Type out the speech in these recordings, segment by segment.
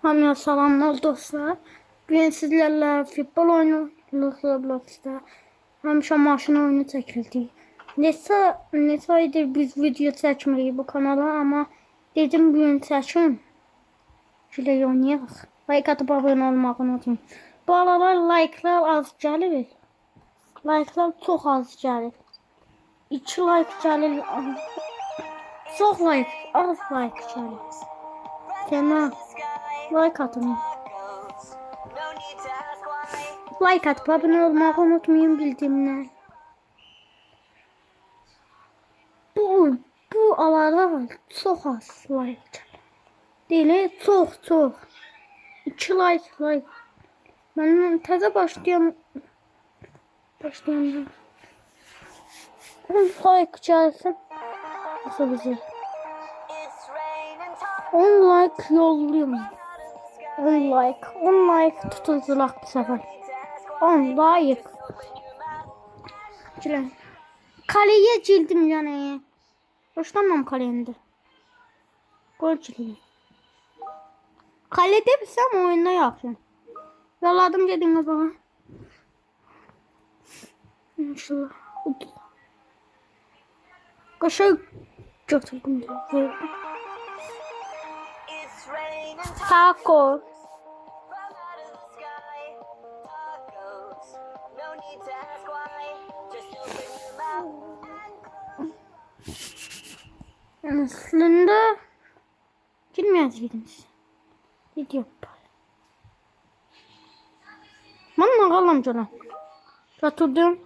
Hamıya salamlar dostlar. Bugün sizlerle futbol oynuyoruz Roblox'ta. Həmişə maşın oyunu çəkildik. Neçə aydır biz video çəkmirik bu kanala, amma dedim bugün çəkim. Şöyle oynayaq. Like atıp abone olmağı unutmayın. Bu aralar like'lar az gəlir. Like'lar çox az gəlir. 2 like gəlir. Çox like, az like gəlir. Tamam. Like atın. Like atıp abone olmayı unutmayın bildirimler. Bu aralar çok az like. Değil, çok. 2 like. Ben təzə başlayam. 10 like gəlsin. Nasıl bize? 10 like yolluyorum. 10 like tutulacaq bu səfər. 10 like. Cilən. Kaleye cildim yani. Hoşlanmam kaleyinde. Gol cildim. Kalede bilsem oyunda yapsın. Yolladım dediğiniz bana. İnşallah. Kaşık götürdüm. Taco. Aslında girmeyeceydiniz. Video yapar. Ben nakalım canım. Götürdüm.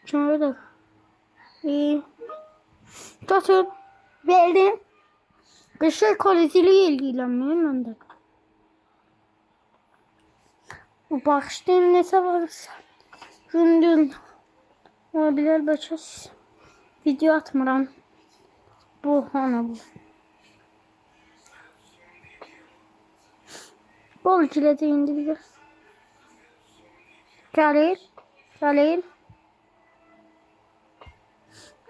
Şöyle de. İyi. Götür. Verdim. Bir şey kaliteli ilgilenmiyorum ben de. Bu bağışlayın neyse varsa. Gündün. Olabilir başız. Video atmıram. Bu ana bu. Bol cilete indirdi. Galil.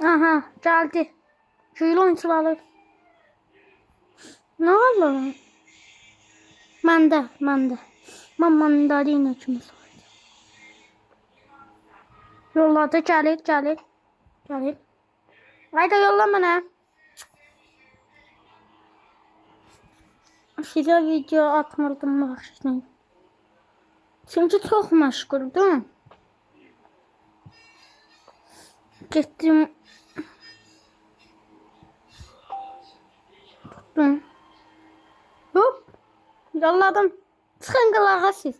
Aha geldi. Şöyle oyuncuları. Ne oldu? Mende. Ben mandalina içimiz var. Yolladı Galil. Haydi yolla bana. Size video atmadım başlayın. Çünkü çok meşguldüm. Gittim. Tuttum. Hop. Yolladım. Çıkın kılağa siz.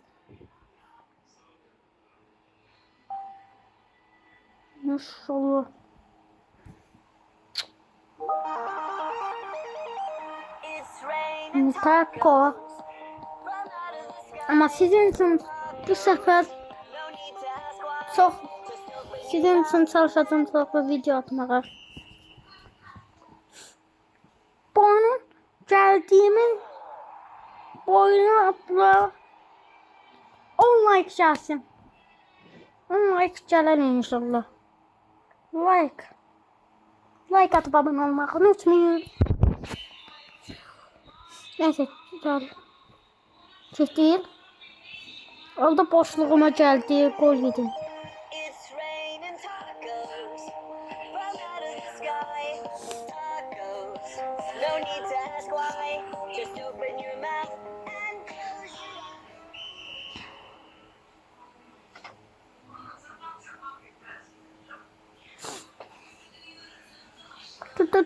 Maşallah. Taco. Ama sizin için bu sefer çok sizin için çalışacağım çok video atmağa. Bu onun geldiğimin boyuna atla 10 like gelsin. 10 like gelir inşallah. Like atıp abone olmayı unutmayın. Neyse güzel. Değil. Orada boşluğuma geldi. Gol yedim.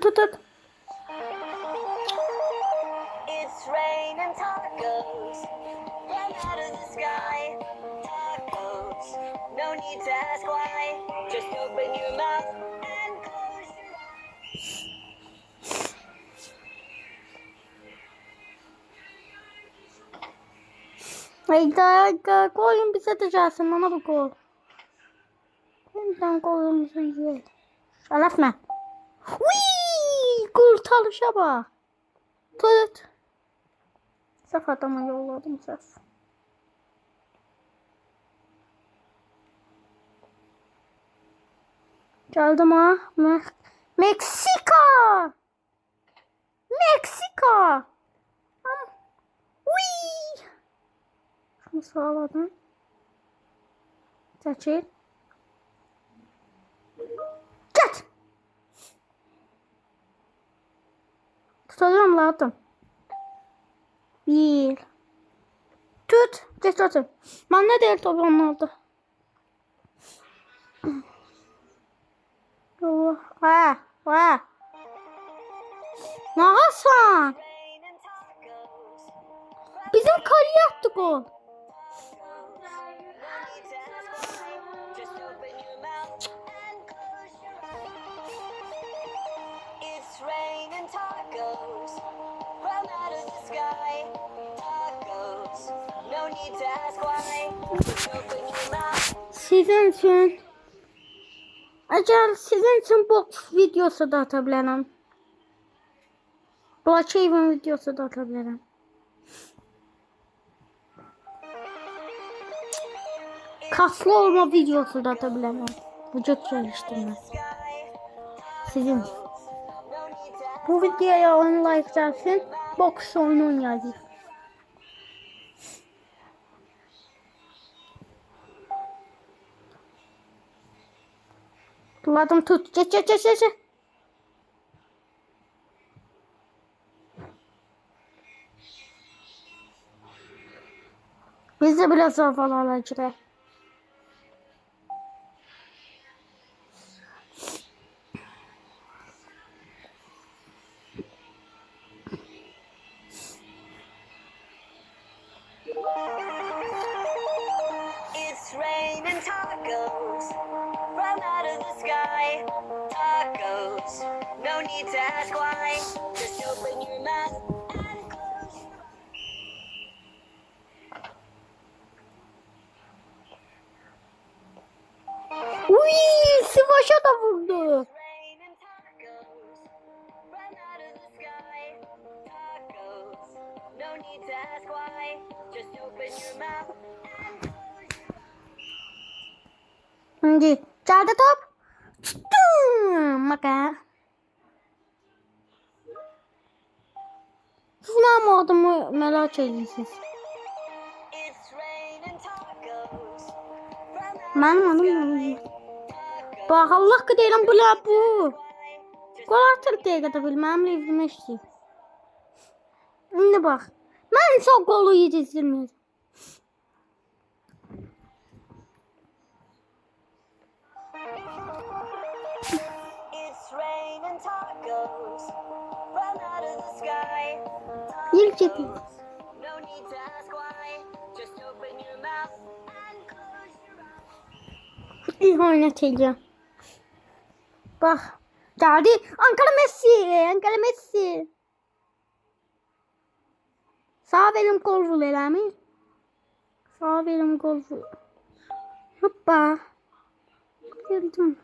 Tut. It's raining tacos from out of the sky. Tacos, no need to ask why. Just open your mouth and close your eyes. Hayda koyun bize de gelsin bana bu gol. Ben golümüzü yiyelim. Şerefme. Kurtarışa bak. Tut. Saf adama yolladım ses. Geldim ha. Meksika. Uy. sağladım. Çəkil. Get. Tutacağım lazım. Bir. Tut. Geç otur. Ben ne değil tabi onlarda. Allah. Ha. Ha. Ne Hasan? Rain and tacos. Bizim kale yaptık o. No need to ask why. Just open your mouth and close your eyes. It's rain and tacos from out of the sky. Tacos. No need to ask why. Just open your mouth. Sizin için. Acaba sizin için box videosu da atabilirim. Blockhaven videosu da atabilirim. Kaslı olma videosu da atabilirim. Vücut geliştirme. Sky. Sizin. No need to ask. Bu videoya 10 like gelsin. Box oyunu oynayacağız. Tuladım tut. Geç geç geç geç. Biz de biraz havalı alacağız. It's rain and tacos from out of the sky. Tacos. No need to ask why. Just open your mouth and close your Uy, Sivaş'a da vurdu. rain and tacos from out of the sky. Tacos. No need to ask why. Just open your mouth and close your Şimdi geldi top. Tuttum. Maka. Siz ne adımı merak ediyorsunuz? It's rain and tacos from out Benim of the adım sky. ne? Tacos. Bak Allah kaderim bu la bu. Why? Just Gol artık dəqiqədə bilməm evrimə işləyir. İndi bax. Mən çox qolu yetişdirməyəcəm. It's rain and tacos from out of the sky. İlk yetim. No need to ask why. Just open your mouth and close your eyes. İhanet edeceğim. Bak. Geldi. Ankara Messi. Ankara Messi. Sağ benim gol vur eləmi? Sağ benim gol vur. Hoppa. Geldim.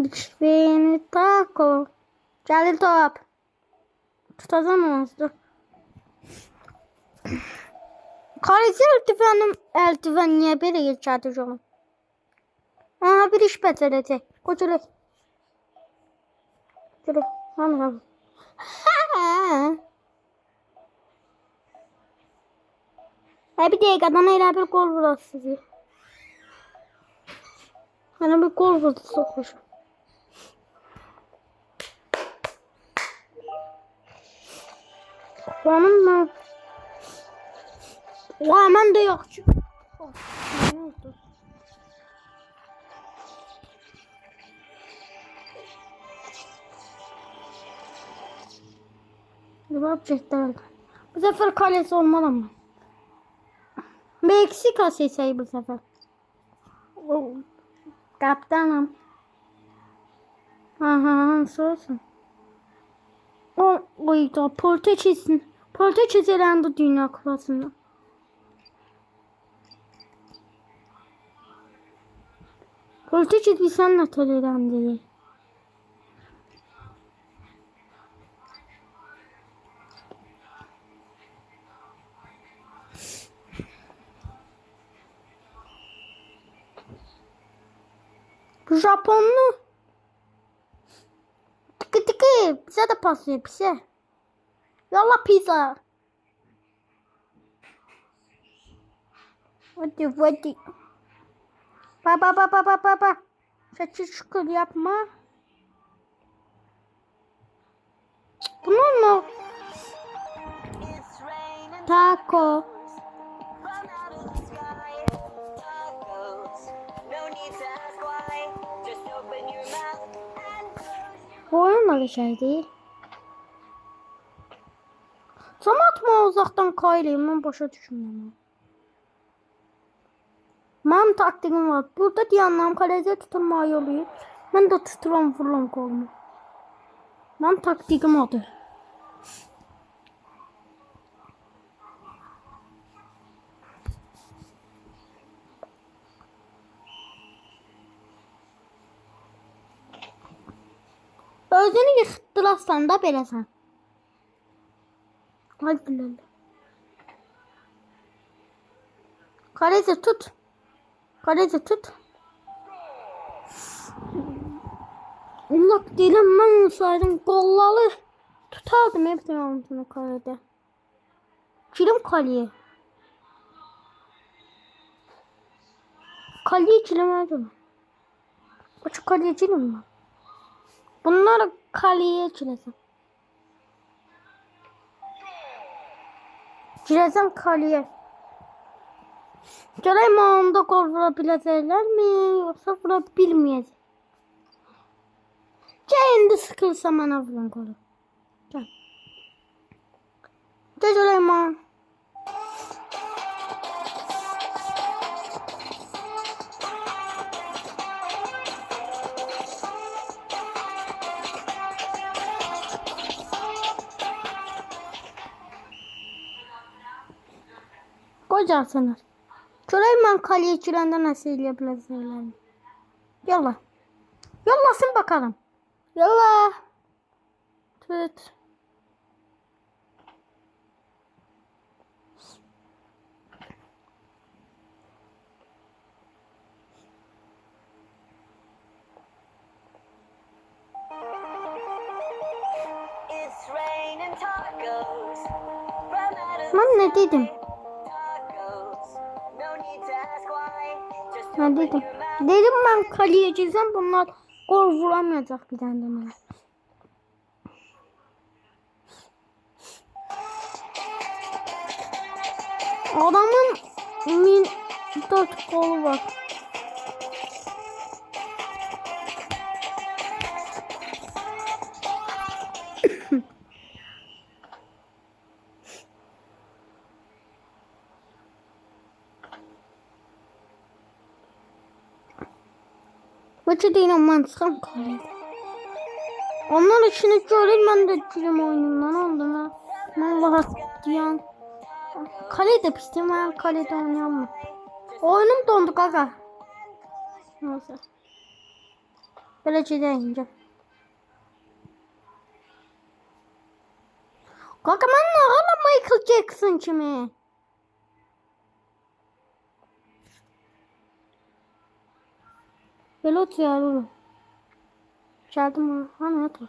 Dişveni taco. Geldi top. Tutacağım dur. Kaleci eldiven niye böyle geçerdi canım? Aha bir iş becerecek. Koçuluk. Koçuluk. Hanım. Bir dakikadan elə bir gol vurası sizi. Elə bir gol vurdu sokuş. Benim mi? Vay mən də yox ki. Ne oldu? Cevap çekti. Bu sefer kalesi olmalı mı? Meksika seçeyi bu sefer. Kaptanım. Aha, olsun. Oydu. Portekiz elendi dünya kupasında. Portekiz bir senle elendi. Bu Japonlu. Tıkı tıkı. Bize de paslıyor bize. Yolla pizza. Hadi. Baba. Şakir şükür yapma. Bunun mu? It's raining Taco. from out of the sky. Tacos, no need to ask why. Just open your mouth and close your Oyun öyle şey değil. Sana atma uzaktan kayrayım. Ben başa düşünmüyorum. Benim taktiğim var. Burada diyanlarım kalede tutulmayı oluyor. Ben de tuturam vururum kolumu. Benim taktiğim odur. Özünü yıxıtdırarsan da beləsən. Ay bilələ. Kaleci tut. Allah deyiləm, mən olsaydım qollalı tutardım hepsini altına kalede. Kilim kaleye. Kaleye kilemedim. Açık kalecinim ben. Bunları kaleye çilesem. Çilesem kaleye. Göreyim onda gol vurabilecekler mi? Yoksa vurabilmeyecek. Kendi sıkılsam bana vurun golü. Gel. Gel Süleyman. Kocarsınız. Süleyman kaleye çilende nasıl yapılacaklar? Yolla. Yollasın bakalım. Yolla. Tut. It's raining tacos from out of Ben the ne dedim? tacos. No need to ask why. Just Ne open dedim? your mouth. Dedim ben kaleye çizsem bunlar gol vuramayacak bir tane de bana. Adamın 4 golü var. Maçı değil ama çıkan kaleye. Onlar içini görür, ben de cilim oyunundan oldum ha. Ben rahat diyen. Kale de pistim, ben kalede oynayamam. Oyunum dondu kaka. Neyse. Böylece de ince. Kaka ben ne hala Michael Jackson kimi? Böyle oturuyor oğlum. Geldim ha. Hani otur.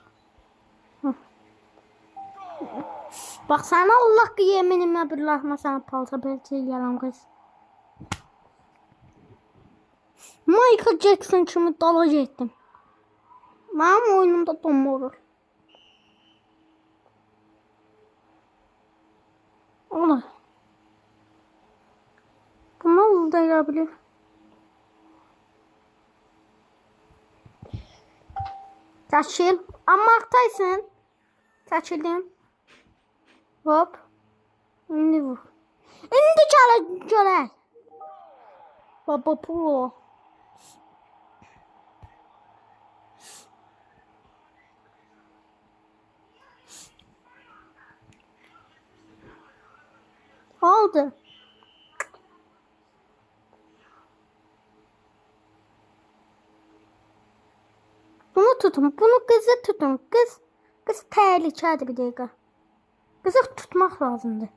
Bak sana Allah ki yeminime billah sana palta belki yalan kız. Michael Jackson kimi dalacı ettim. Benim oyunumda donma olur. Olur. Bu nasıl değebilir? Seçil. Ammaktaysın. Seçildim. Hop. Şimdi vur. Şimdi çalar. Baba pro. Oldu. Bunu tutun. Bunu kızı tutun. Kız tehlikeli bir dakika. Kızı tutmak lazımdı.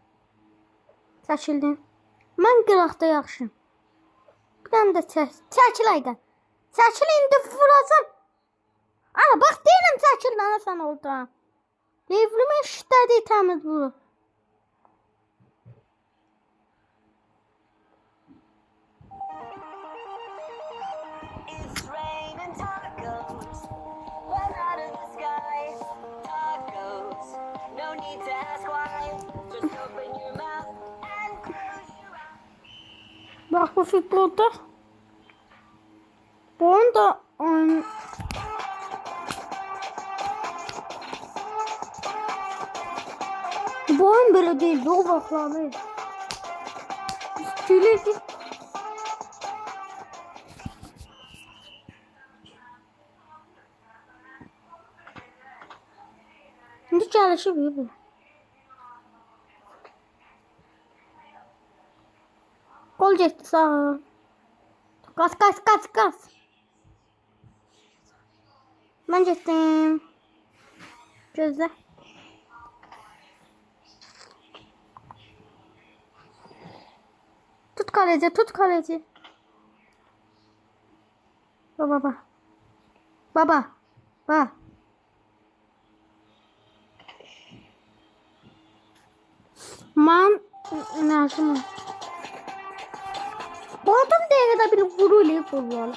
Seçildim. Ben qıraqda yaxşıyım. Bir tane de çəkil ayda. Çəkil indi vuracam. Ana bax deyirəm çəkil ana sən orada. Evlime işlədi təmiz bu. It's raining tacos. Right out of the sky. Tacos. No need to ask why. Just open your mouth and close your eyes. Bak bu futbolda. Bu oyunda bu oyun böyle değil. O bakları. Tülesi. Şimdi çalışıyor bu. Gol çekti sağ. Kas. Ben çektim. Gözle. Tut kaleci. Baba. Man enerjim var. Bu adam devrede bir vuruyla vuruyor.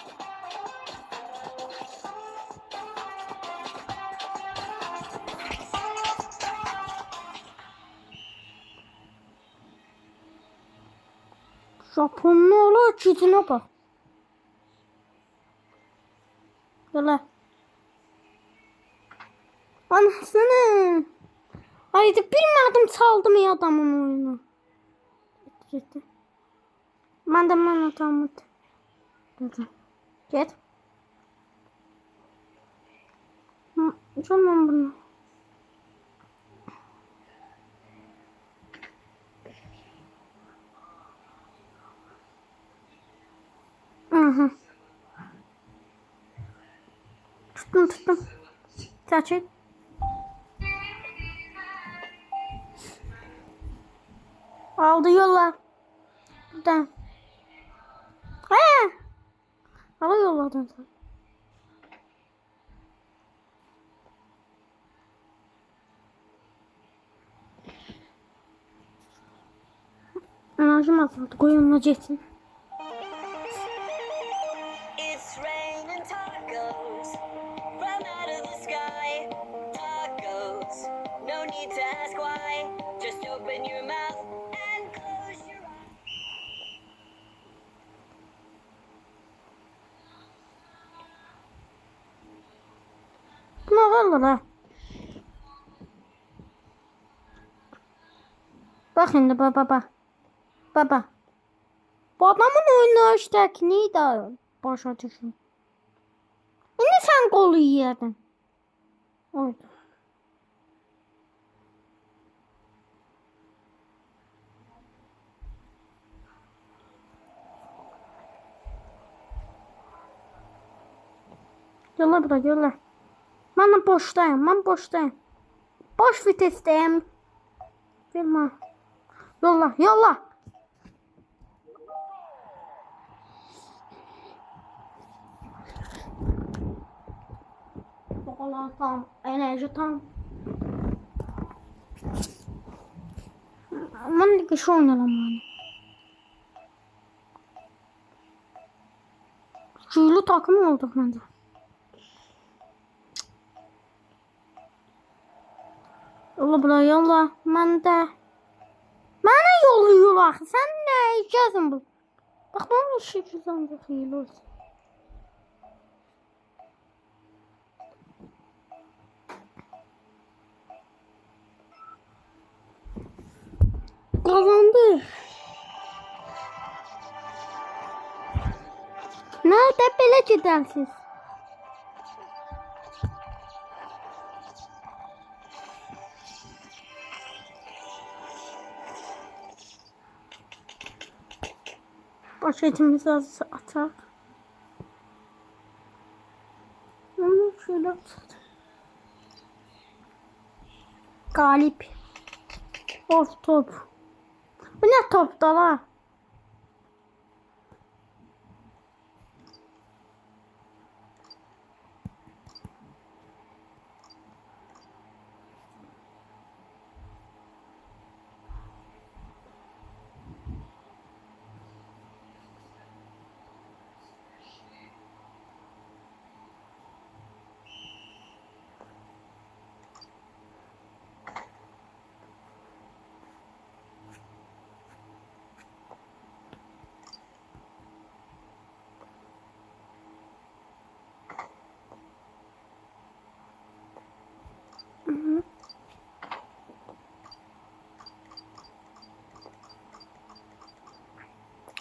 Japonlu ola gücüne bak. Yola. Anasını. Haydi bilmedim çaldım ya adamın oyunu. Gitti. Ben adamı. Git. Canım bunu. Aha. Tuttum. Çek. Aldı yolla. Buradan. Hala yolladın sen. Enerjim azaldı. Koyunla geçsin. It's raining tacos from out of the sky. Tacos. No need to ask why. Just open your mouth and close your eyes. Ne oldu la? Bak şimdi baba. Bu adamın oyunu işteki neydi? Başa düşün. Yine sen golü yiyerdin. Oydu. Yolla bura yolla. Ben boşdayım. Boş vitesteyim. Bilmem. Yolla. Bakalım tam. Enerji tam. Ben de şu oynayalım bana. Şuylu takım olduk bence. Yolla. Ben de. Bana yolluyorlar. Sen ne içersin bu? Bak ben işi güzel iyi olsun. Kazandı. Nerede böyle gidersiz? Poşetimizi az atar. Onu şöyle atar. Galip. Of top. Bu ne top da la?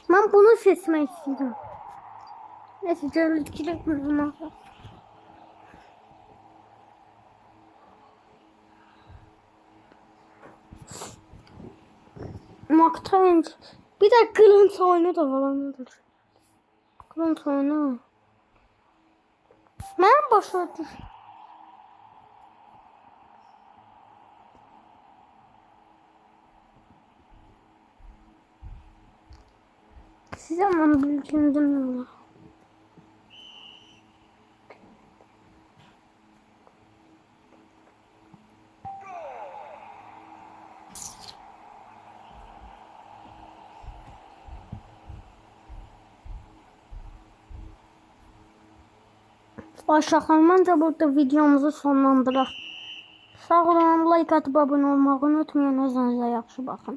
Ben bunu seçmek istedim. Neyse görüntülerim ama. Maktanç. Bir de kılınç oyunu da falandır. Kılınç oyunu. Ben başladım. Size ama bildim ya. Başlakalmanca burada videomuzu sonlandıraq. Sağ olun, like atıp abone olmağı unutmayın. Özünüzə yaxşı baxın.